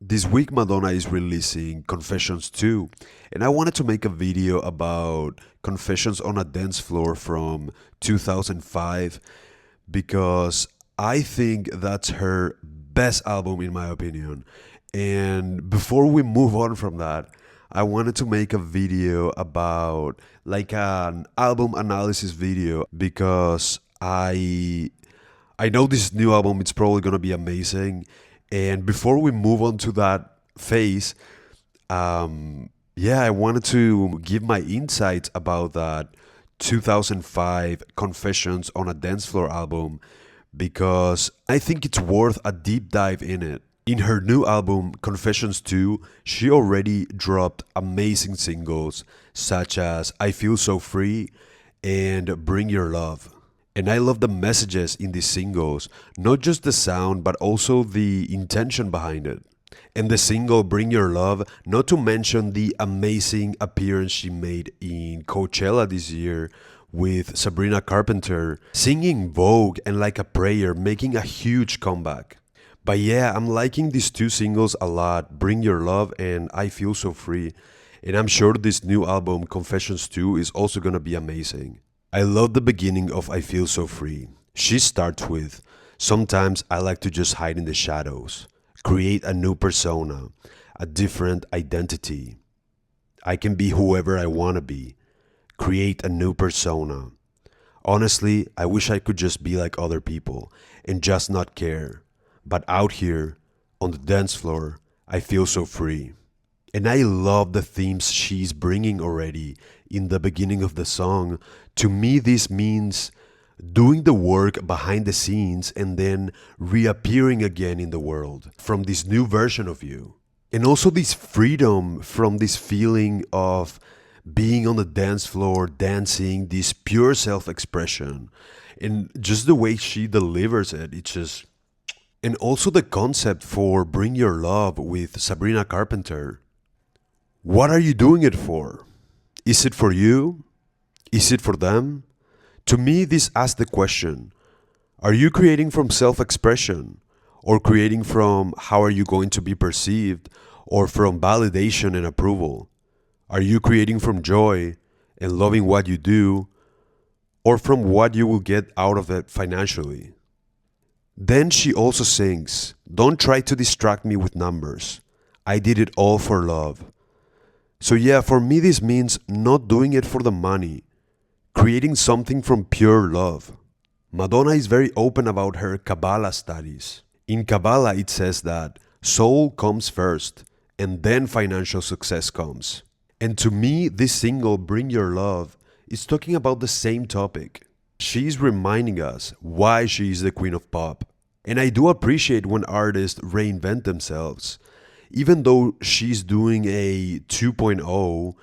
This week, Madonna is releasing Confessions 2, and I wanted to make a video about Confessions on a Dance Floor from 2005 because I think that's her best album, in my opinion. And before we move on from that, I wanted to make a video about like an album analysis video because I know this new album it's probably gonna be amazing. And before we move on to that phase, yeah, I wanted to give my insights about that 2005 Confessions on a Dance Floor album because I think it's worth a deep dive in it. In her new album, Confessions 2, she already dropped amazing singles such as I Feel So Free and Bring Your Love. And I love the messages in these singles, not just the sound, but also the intention behind it. And the single Bring Your Love, not to mention the amazing appearance she made in Coachella this year with Sabrina Carpenter, singing Vogue and Like a Prayer, making a huge comeback. But yeah, I'm liking these two singles a lot, Bring Your Love and I Feel So Free. And I'm sure this new album, Confessions 2, is also gonna be amazing. I love the beginning of I Feel So Free. She starts with, sometimes I like to just hide in the shadows, create a new persona, a different identity. I can be whoever I want to be, create a new persona. Honestly, I wish I could just be like other people and just not care. But out here, on the dance floor, I feel so free. And I love the themes she's bringing already in the beginning of the song. To me, this means doing the work behind the scenes and then reappearing again in the world from this new version of you. And also this freedom from this feeling of being on the dance floor, dancing, this pure self-expression. And just the way she delivers it, it's just... And also the concept for Bring Your Love with Sabrina Carpenter. What are you doing it for? Is it for you? Is it for them? To me, this asks the question, are you creating from self-expression or creating from how are you going to be perceived or from validation and approval? Are you creating from joy and loving what you do or from what you will get out of it financially? Then she also sings, don't try to distract me with numbers. I did it all for love. So yeah, for me this means not doing it for the money, creating something from pure love. Madonna is very open about her Kabbalah studies. In Kabbalah it says that soul comes first and then financial success comes. And to me this single Bring Your Love is talking about the same topic. She's reminding us why she is the queen of pop. And I do appreciate when artists reinvent themselves. Even though she's doing a 2.0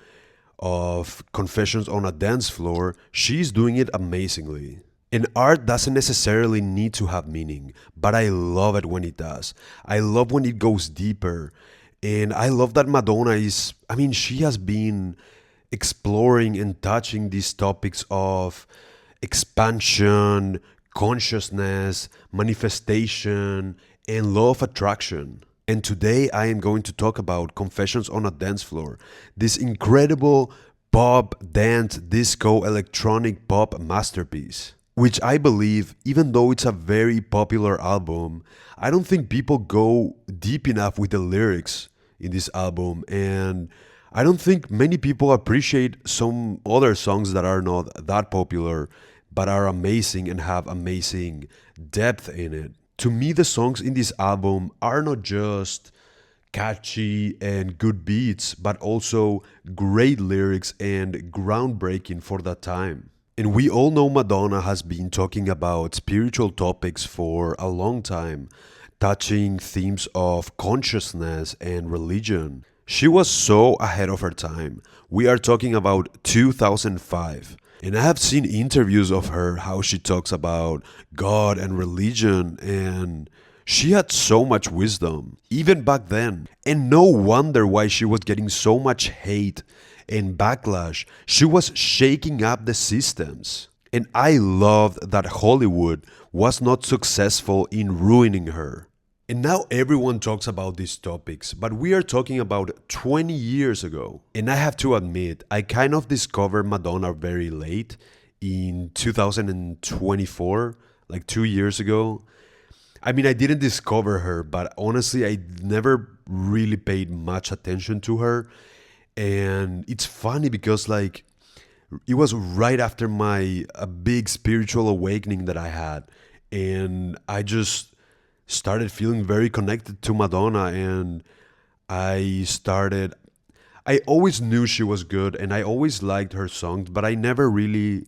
of Confessions on a Dance Floor, she's doing it amazingly. And art doesn't necessarily need to have meaning, but I love it when it does. I love when it goes deeper. And I love that Madonna is, she has been exploring and touching these topics of expansion, consciousness, manifestation, and law of attraction. And today I am going to talk about Confessions on a Dance Floor, this incredible pop, dance, disco, electronic pop masterpiece, which I believe, even though it's a very popular album, I don't think people go deep enough with the lyrics in this album, and I don't think many people appreciate some other songs that are not that popular, but are amazing and have amazing depth in it. To me, the songs in this album are not just catchy and good beats, but also great lyrics and groundbreaking for that time. And we all know Madonna has been talking about spiritual topics for a long time, touching themes of consciousness and religion. She was so ahead of her time. We are talking about 2005. And I have seen interviews of her, how she talks about God and religion, and she had so much wisdom, even back then. And no wonder why she was getting so much hate and backlash. She was shaking up the systems. And I loved that Hollywood was not successful in ruining her. And now everyone talks about these topics, but we are talking about 20 years ago. And I have to admit, I kind of discovered Madonna very late in 2024, like 2 years ago. I mean, I didn't discover her, but honestly, I never really paid much attention to her. And it's funny because, like, it was right after my a big spiritual awakening that I had, and I just started feeling very connected to Madonna, and I started. I always knew she was good, and I always liked her songs, but I never really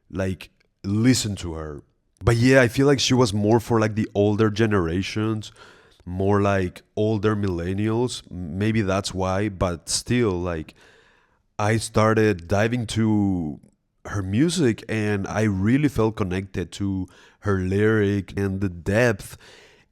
like listened to her. But yeah, I feel like she was more for like the older generations, more like older millennials. Maybe that's why, but still, like I started diving to her music and I really felt connected to her lyric and the depth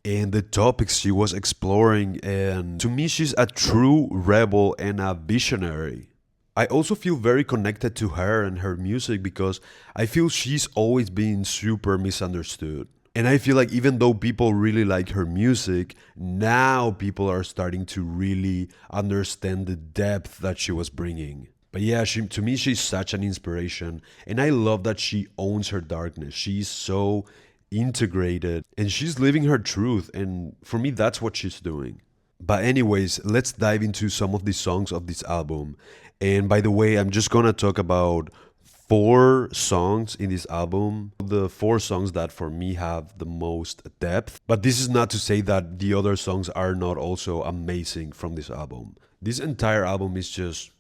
and the topics she was exploring. And to me, she's a true rebel and a visionary. I also feel very connected to her and her music because I feel she's always been super misunderstood. And I feel like even though people really like her music, now people are starting to really understand the depth that she was bringing. But yeah, to me, she's such an inspiration. And I love that she owns her darkness. She's so integrated and she's living her truth. And for me, that's what she's doing. But, anyways, let's dive into some of the songs of this album. And by the way, I'm just gonna talk about four songs in this album, the four songs that for me have the most depth. But this is not to say that the other songs are not also amazing from this album. This entire album is just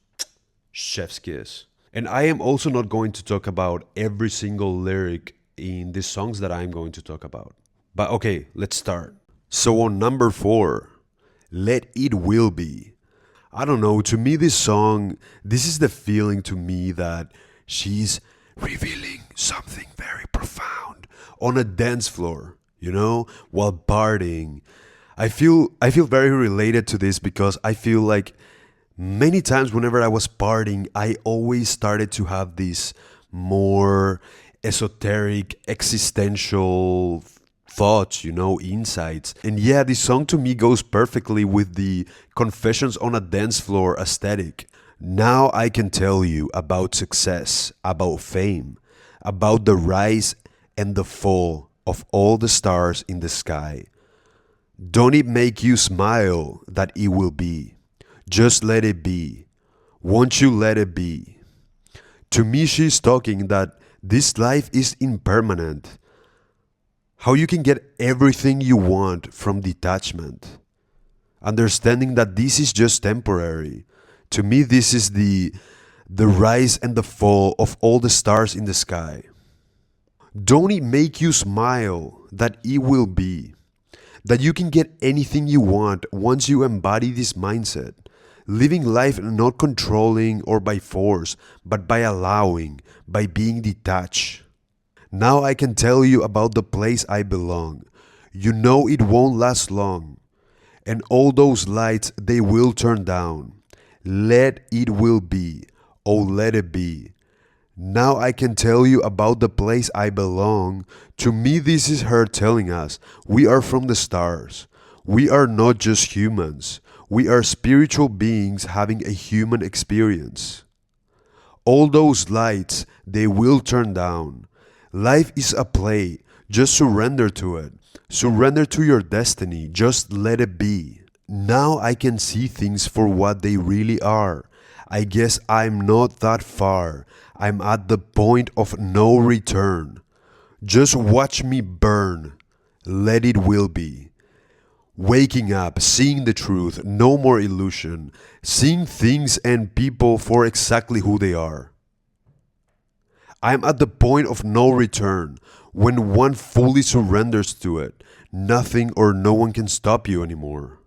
chef's kiss. And I am also not going to talk about every single lyric in the songs that I'm going to talk about. But okay, let's start. So on number 4, Let It Will Be. I don't know, to me this song, this is the feeling to me that she's revealing something very profound on a dance floor, while partying. I feel very related to this because I feel like many times whenever I was partying, I always started to have these more esoteric, existential thoughts, insights. And yeah, this song to me goes perfectly with the confessions on a dance floor aesthetic. Now I can tell you about success, about fame, about the rise and the fall of all the stars in the sky. Don't it make you smile that it will be? Just let it be. Won't you let it be? To me, she's talking that this life is impermanent. How you can get everything you want from detachment. Understanding that this is just temporary. To me, this is the rise and the fall of all the stars in the sky. Don't it make you smile that it will be? That you can get anything you want once you embody this mindset. Living life not controlling or by force, but by allowing, by being detached. Now I can tell you about the place I belong. You know it won't last long. And all those lights, they will turn down. Let it will be. Oh, let it be. Now I can tell you about the place I belong. To me, this is her telling us we are from the stars. We are not just humans. We are spiritual beings having a human experience. All those lights, they will turn down. Life is a play. Just surrender to it. Surrender to your destiny. Just let it be. Now I can see things for what they really are. I guess I'm not that far. I'm at the point of no return. Just watch me burn. Let it will be. Waking up, seeing the truth, no more illusion. Seeing things and people for exactly who they are. I'm at the point of no return. When one fully surrenders to it, nothing or no one can stop you anymore.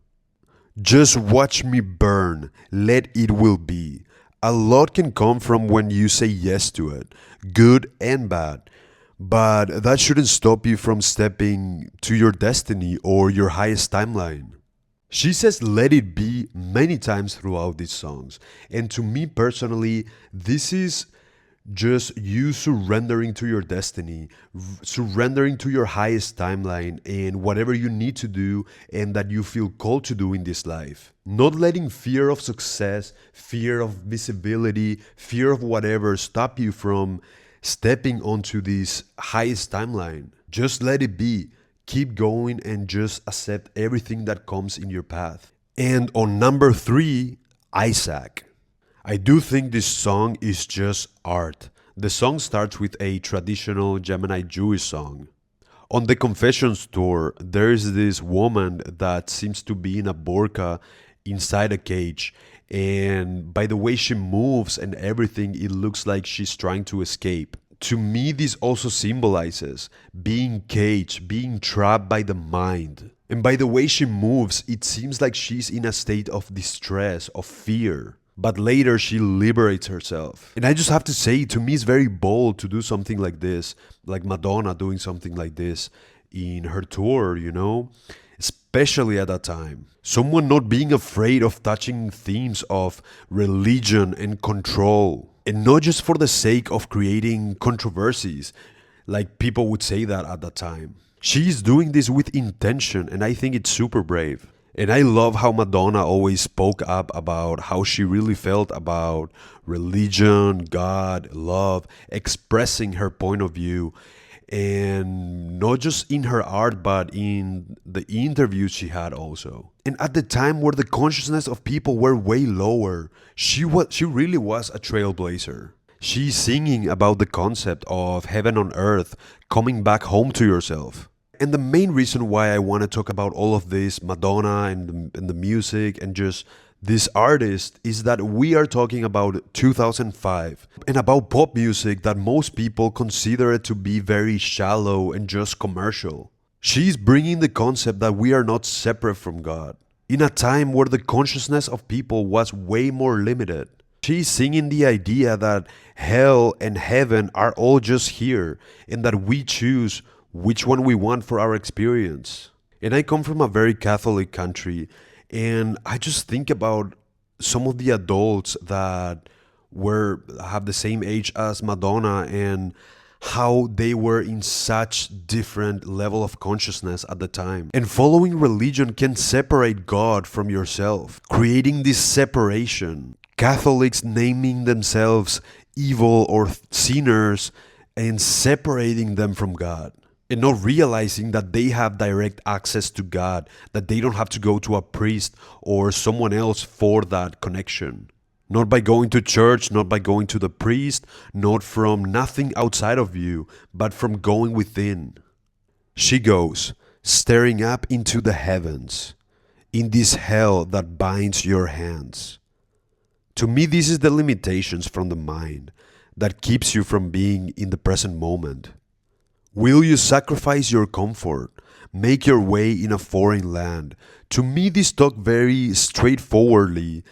Just watch me burn. Let it will be. A lot can come from when you say yes to it, good and bad. But that shouldn't stop you from stepping to your destiny or your highest timeline. She says let it be many times throughout these songs. And to me personally, this is Just you surrendering to your destiny, surrendering to your highest timeline and whatever you need to do and that you feel called to do in this life. Not letting fear of success, fear of visibility, fear of whatever stop you from stepping onto this highest timeline. Just let it be. Keep going and just accept everything that comes in your path. And on number 3, Isaac. I do think this song is just art. The song starts with a traditional Gemini Jewish song. On the Confessions tour, there's this woman that seems to be in a burqa inside a cage. And by the way she moves and everything, it looks like she's trying to escape. To me, this also symbolizes being caged, being trapped by the mind. And by the way she moves, it seems like she's in a state of distress, of fear. But later she liberates herself. And I just have to say, to me, it's very bold to do something like this, like Madonna doing something like this in her tour, you know? Especially at that time. Someone not being afraid of touching themes of religion and control. And not just for the sake of creating controversies, like people would say that at that time. She's doing this with intention, and I think it's super brave. And I love how Madonna always spoke up about how she really felt about religion, God, love, expressing her point of view. And not just in her art, but in the interviews she had also. And at the time where the consciousness of people were way lower, she really was a trailblazer. She's singing about the concept of heaven on earth, coming back home to yourself. And the main reason why I want to talk about all of this, Madonna and the music and just this artist, is that we are talking about 2005 and about pop music that most people consider it to be very shallow and just commercial. She's bringing the concept that we are not separate from God. In a time where the consciousness of people was way more limited. She's singing the idea that hell and heaven are all just here and that we choose which one we want for our experience. And I come from a very Catholic country, and I just think about some of the adults that have the same age as Madonna and how they were in such different level of consciousness at the time. And following religion can separate God from yourself, creating this separation. Catholics naming themselves evil or sinners and separating them from God. And not realizing that they have direct access to God, that they don't have to go to a priest or someone else for that connection. Not by going to church, not by going to the priest, not from nothing outside of you, but from going within. She goes, staring up into the heavens, in this hell that binds your hands. To me, this is the limitations from the mind that keeps you from being in the present moment. Will you sacrifice your comfort, make your way in a foreign land? To me, this talk very straightforwardly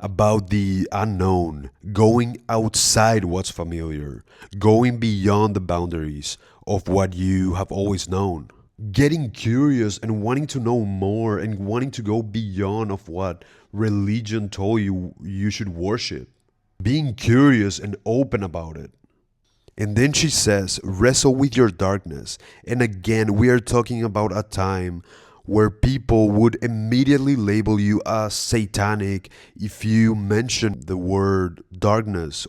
about the unknown, going outside what's familiar, going beyond the boundaries of what you have always known. Getting curious and wanting to know more and wanting to go beyond of what religion told you you should worship. Being curious and open about it. And then she says, wrestle with your darkness. And again, we are talking about a time where people would immediately label you as satanic if you mention the word darkness.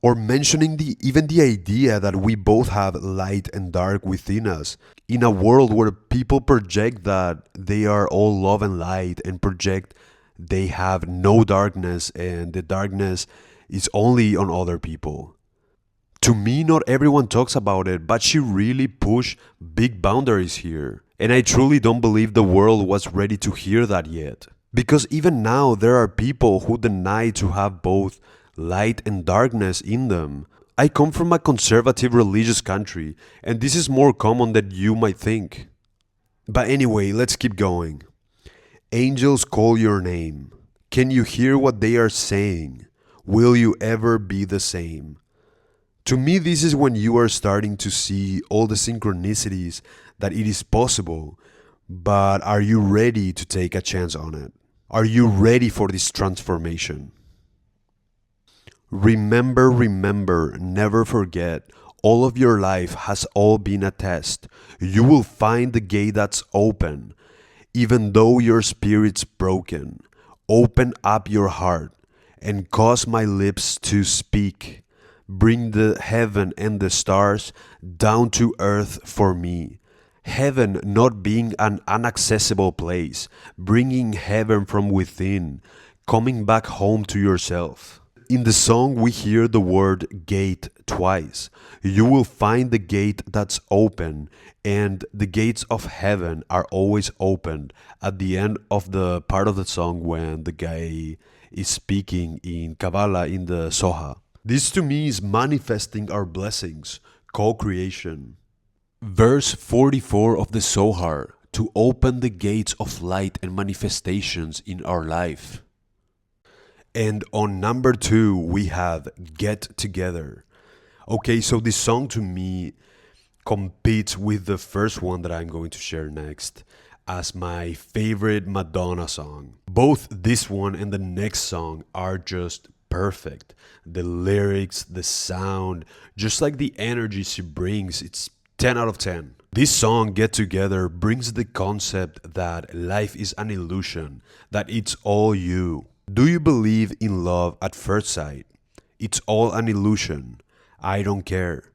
Or mentioning even the idea that we both have light and dark within us. In a world where people project that they are all love and light and project they have no darkness and the darkness is only on other people. To me, not everyone talks about it, but she really pushed big boundaries here. And I truly don't believe the world was ready to hear that yet. Because even now, there are people who deny to have both light and darkness in them. I come from a conservative religious country, and this is more common than you might think. But anyway, let's keep going. Angels call your name. Can you hear what they are saying? Will you ever be the same? To me, this is when you are starting to see all the synchronicities that it is possible, but are you ready to take a chance on it? Are you ready for this transformation? Remember, remember, never forget. All of your life has all been a test. You will find the gate that's open, even though your spirit's broken. Open up your heart and cause my lips to speak. Bring the heaven and the stars down to earth for me. Heaven not being an inaccessible place, bringing heaven from within, coming back home to yourself. In the song, we hear the word gate twice. You will find the gate that's open, and the gates of heaven are always opened at the end of the part of the song when the guy is speaking in Kabbalah in the Soha. This to me is manifesting our blessings, co creation. Verse 44 of the Zohar, to open the gates of light and manifestations in our life. And on number 2, we have Get Together. Okay, so this song to me competes with the first one that I'm going to share next as my favorite Madonna song. Both this one and the next song are just perfect. The lyrics, the sound, just like the energy she brings, it's 10 out of 10. This song, Get Together, brings the concept that life is an illusion, that it's all you. Do you believe in love at first sight? It's all an illusion. I don't care.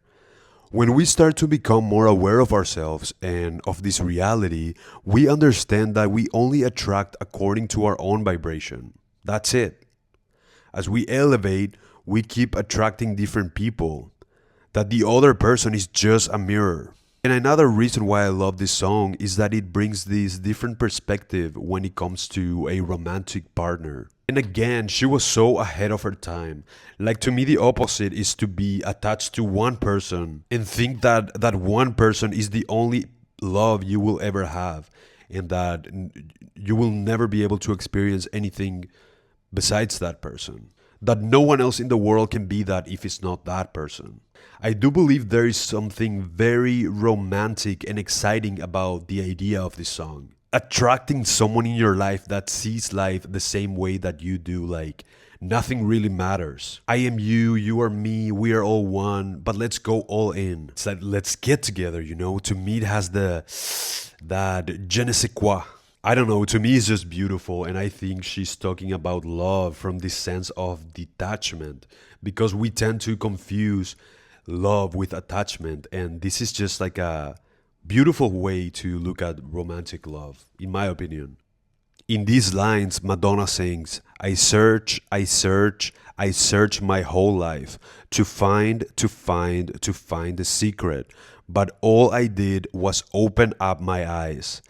When we start to become more aware of ourselves and of this reality, we understand that we only attract according to our own vibration. That's it. As we elevate, we keep attracting different people. That the other person is just a mirror. And another reason why I love this song is that it brings this different perspective when it comes to a romantic partner. And again, she was so ahead of her time. Like to me, the opposite is to be attached to one person and think that that one person is the only love you will ever have and that you will never be able to experience anything besides that person. That no one else in the world can be that if it's not that person. I do believe there is something very romantic and exciting about the idea of this song. Attracting someone in your life that sees life the same way that you do, like nothing really matters. I am you, you are me, we are all one, but let's go all in. It's like, let's get together, you know? To me, it has that je ne sais quoi. I don't know, to me it's just beautiful, and I think she's talking about love from this sense of detachment because we tend to confuse love with attachment, and this is just like a beautiful way to look at romantic love, in my opinion. In these lines, Madonna sings, I search, I search, I search my whole life to find the secret, but all I did was open up my eyes.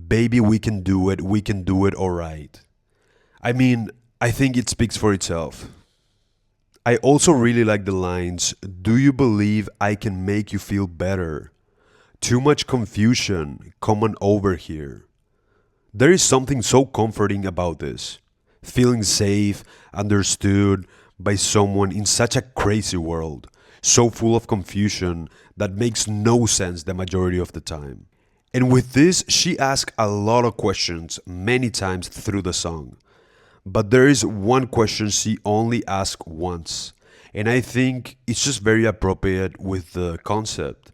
Baby, we can do it all right. I mean, I think it speaks for itself. I also really like the lines, do you believe I can make you feel better? Too much confusion, come on over here. There is something so comforting about this. Feeling safe, understood by someone in such a crazy world, so full of confusion that makes no sense the majority of the time. And with this, she asks a lot of questions many times through the song. But there is one question she only asks once. And I think it's just very appropriate with the concept.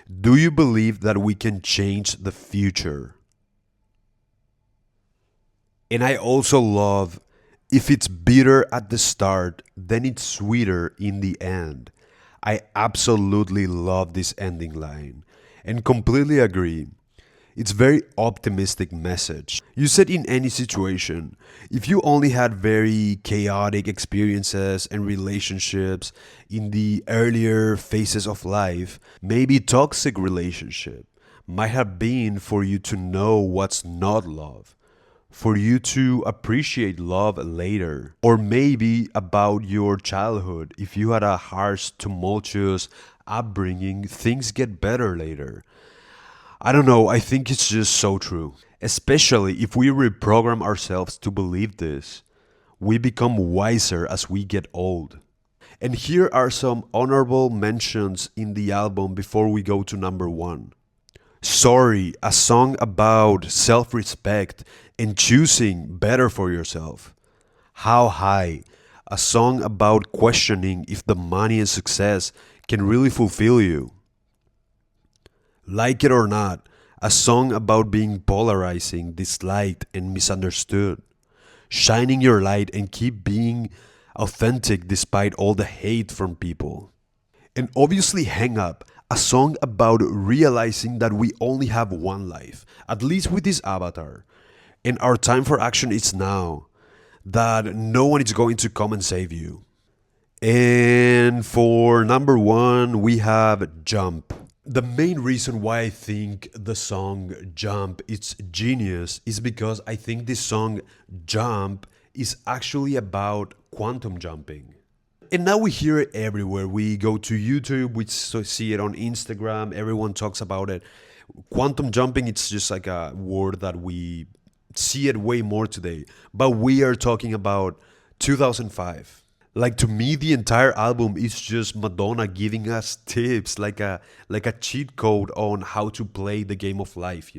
Do you believe that we can change the future? And I also love, if it's bitter at the start, then it's sweeter in the end. I absolutely love this ending line and completely agree. It's very optimistic message. You said in any situation, if you only had very chaotic experiences and relationships in the earlier phases of life, maybe toxic relationship might have been for you to know what's not love, for you to appreciate love later, or maybe about your childhood. If you had a harsh, tumultuous upbringing, things get better later. I don't know, I think it's just so true. Especially if we reprogram ourselves to believe this, we become wiser as we get old. And here are some honorable mentions in the album before we go to number 1. Sorry, a song about self respect and choosing better for yourself. How High, A song about questioning if the money and success can really fulfill you. Like it or not, a song about being polarizing, disliked, and misunderstood. Shining your light and keep being authentic despite all the hate from people. And obviously, Hang Up, a song about realizing that we only have one life, at least with this avatar. And our time for action is now, that no one is going to come and save you. And for number one, we have Jump. The main reason why I think the song Jump is genius is because I think this song Jump is actually about quantum jumping. And now we hear it everywhere. We go to YouTube, we see it on Instagram, everyone talks about it. Quantum jumping, it's just like a word that we see it way more today. But we are talking about 2005. Like to me, the entire album is just Madonna giving us tips, like a cheat code on how to play the game of life.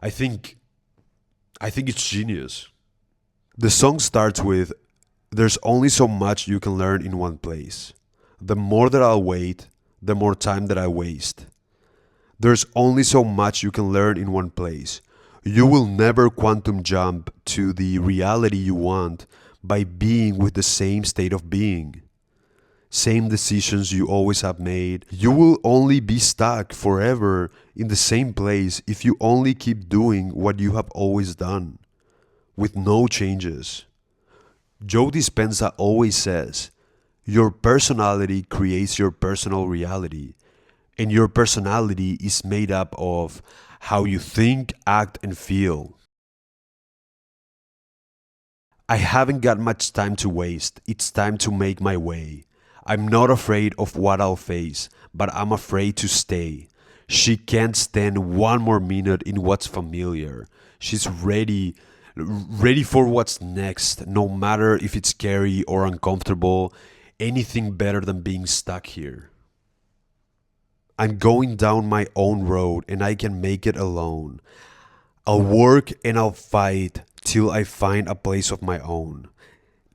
I think I think it's genius. The song starts with, "There's only so much you can learn in one place. The more that I'll wait, the more time that I waste. There's only so much you can learn in one place. You will never quantum jump to the reality you want by being with the same state of being. Same decisions you always have made. You will only be stuck forever in the same place if you only keep doing what you have always done, with no changes." Joe Dispenza always says, "Your personality creates your personal reality, and your personality is made up of how you think, act, and feel." I haven't got much time to waste. It's time to make my way. I'm not afraid of what I'll face, but I'm afraid to stay. She can't stand one more minute in what's familiar. She's ready for what's next, no matter if it's scary or uncomfortable. Anything better than being stuck here. I'm going down my own road and I can make it alone. I'll work and I'll fight till I find a place of my own.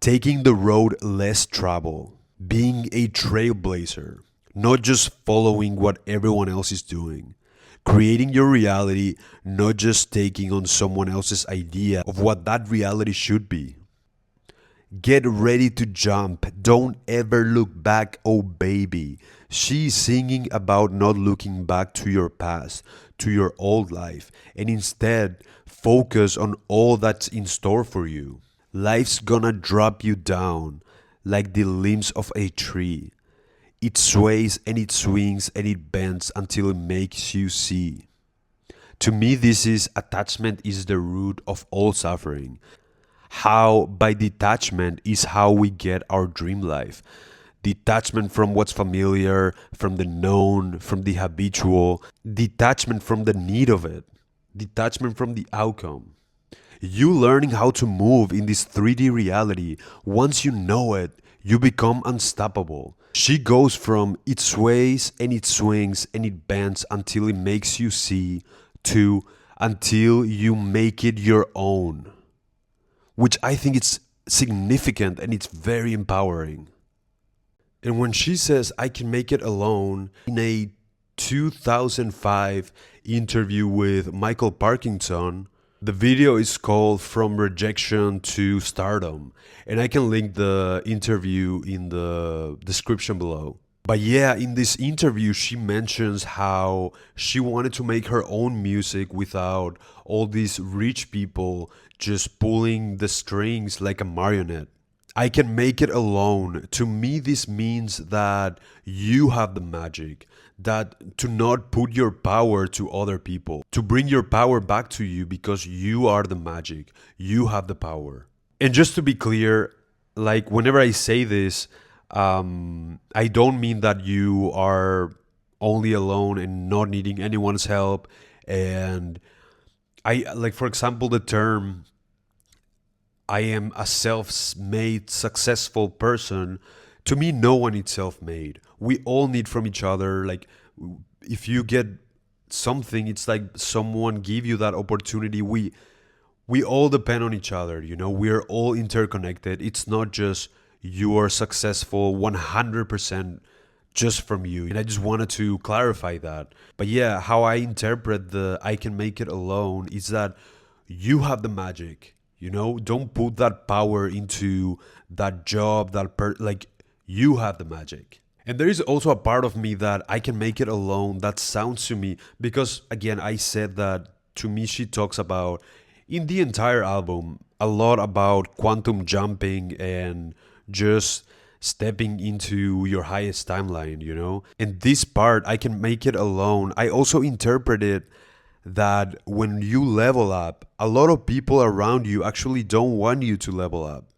Taking the road less traveled, being a trailblazer, not just following what everyone else is doing. Creating your reality, not just taking on someone else's idea of what that reality should be. Get ready to jump. Don't ever look back, oh baby. She's singing about not looking back to your past, to your old life, and instead focus on all that's in store for you. Life's gonna drop you down like the limbs of a tree. It sways and it swings and it bends until it makes you see. To me, this is attachment is the root of all suffering. How by detachment is how we get our dream life. Detachment from what's familiar, from the known, from the habitual. Detachment from the need of it. Detachment from the outcome. You learning how to move in this 3D reality, once you know it, you become unstoppable. She goes from it sways and it swings and it bends until it makes you see to until you make it your own, which I think it's significant and it's very empowering. And when she says, "I can make it alone," in a 2005 interview with Michael Parkinson, the video is called From Rejection to Stardom. And I can link the interview in the description below. But yeah, in this interview, she mentions how she wanted to make her own music without all these rich people just pulling the strings like a marionette. I can make it alone. To me, this means that you have the magic, that to not put your power to other people, to bring your power back to you because you are the magic, you have the power. And just to be clear, like whenever I say this, I don't mean that you are only alone and not needing anyone's help. And I like, for example, the term "I am a self-made successful person." To me, no one is self-made. We all need from each other. Like if you get something, it's like someone give you that opportunity. We all depend on each other. We're all interconnected. It's not just you are successful 100% just from you. And I just wanted to clarify that. But yeah, how I interpret the I can make it alone is that you have the magic, you know? Don't put that power into that job, like you have the magic. And there is also a part of me that I can make it alone that sounds to me, because again, I said that to me, she talks about in the entire album a lot about quantum jumping and just stepping into your highest timeline, you know? And this part, I can make it alone. I also interpreted that when you level up, a lot of people around you actually don't want you to level up.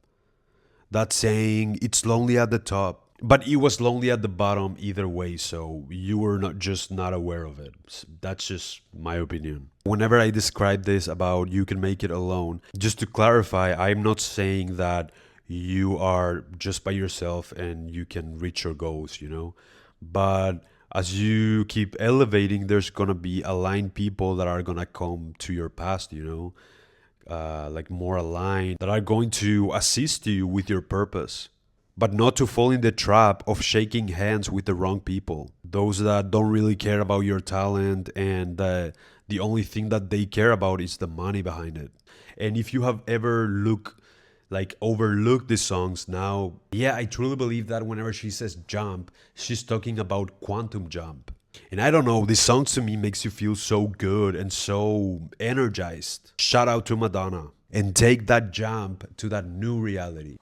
That saying, it's lonely at the top. But it was lonely at the bottom either way, so you were not aware of it. That's just my opinion. Whenever I describe this about you can make it alone, just to clarify, I'm not saying that you are just by yourself and you can reach your goals, you know? But as you keep elevating, there's gonna be aligned people that are gonna come to your past, you know? Like more aligned, that are going to assist you with your purpose, but not to fall in the trap of shaking hands with the wrong people. Those that don't really care about your talent, and the only thing that they care about is the money behind it. And if you have ever overlooked the songs now, yeah, I truly believe that whenever she says jump, she's talking about quantum jump. And I don't know, this song to me makes you feel so good and so energized. Shout out to Madonna. And take that jump to that new reality.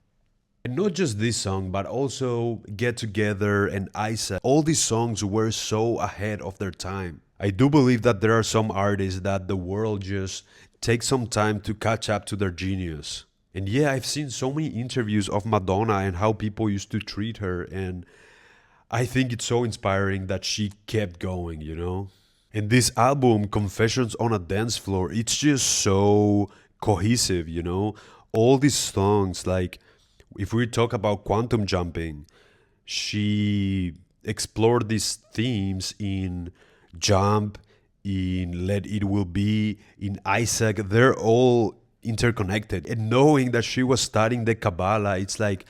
And not just this song, but also Get Together and Isaac. All these songs were so ahead of their time. I do believe that there are some artists that the world just takes some time to catch up to their genius. And yeah, I've seen so many interviews of Madonna and how people used to treat her, and I think it's so inspiring that she kept going, you know? And this album, Confessions on a Dance Floor, it's just so cohesive, you know? All these songs, like, if we talk about quantum jumping, she explored these themes in Jump, in Let It Will Be, in Isaac. They're all interconnected. And knowing that she was studying the Kabbalah, it's like,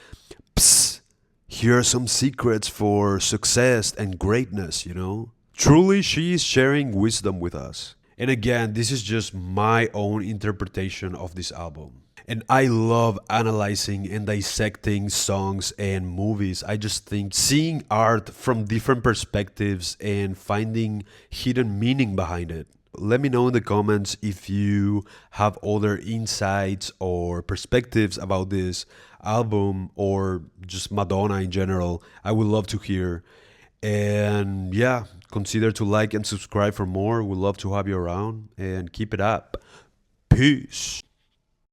psst, here are some secrets for success and greatness, you know? Truly, she is sharing wisdom with us. And again, this is just my own interpretation of this album. And I love analyzing and dissecting songs and movies. I just think seeing art from different perspectives and finding hidden meaning behind it. Let me know in the comments if you have other insights or perspectives about this album or just Madonna in general. I would love to hear. And yeah, consider to like and subscribe for more. We'd love to have you around, and keep it up. Peace.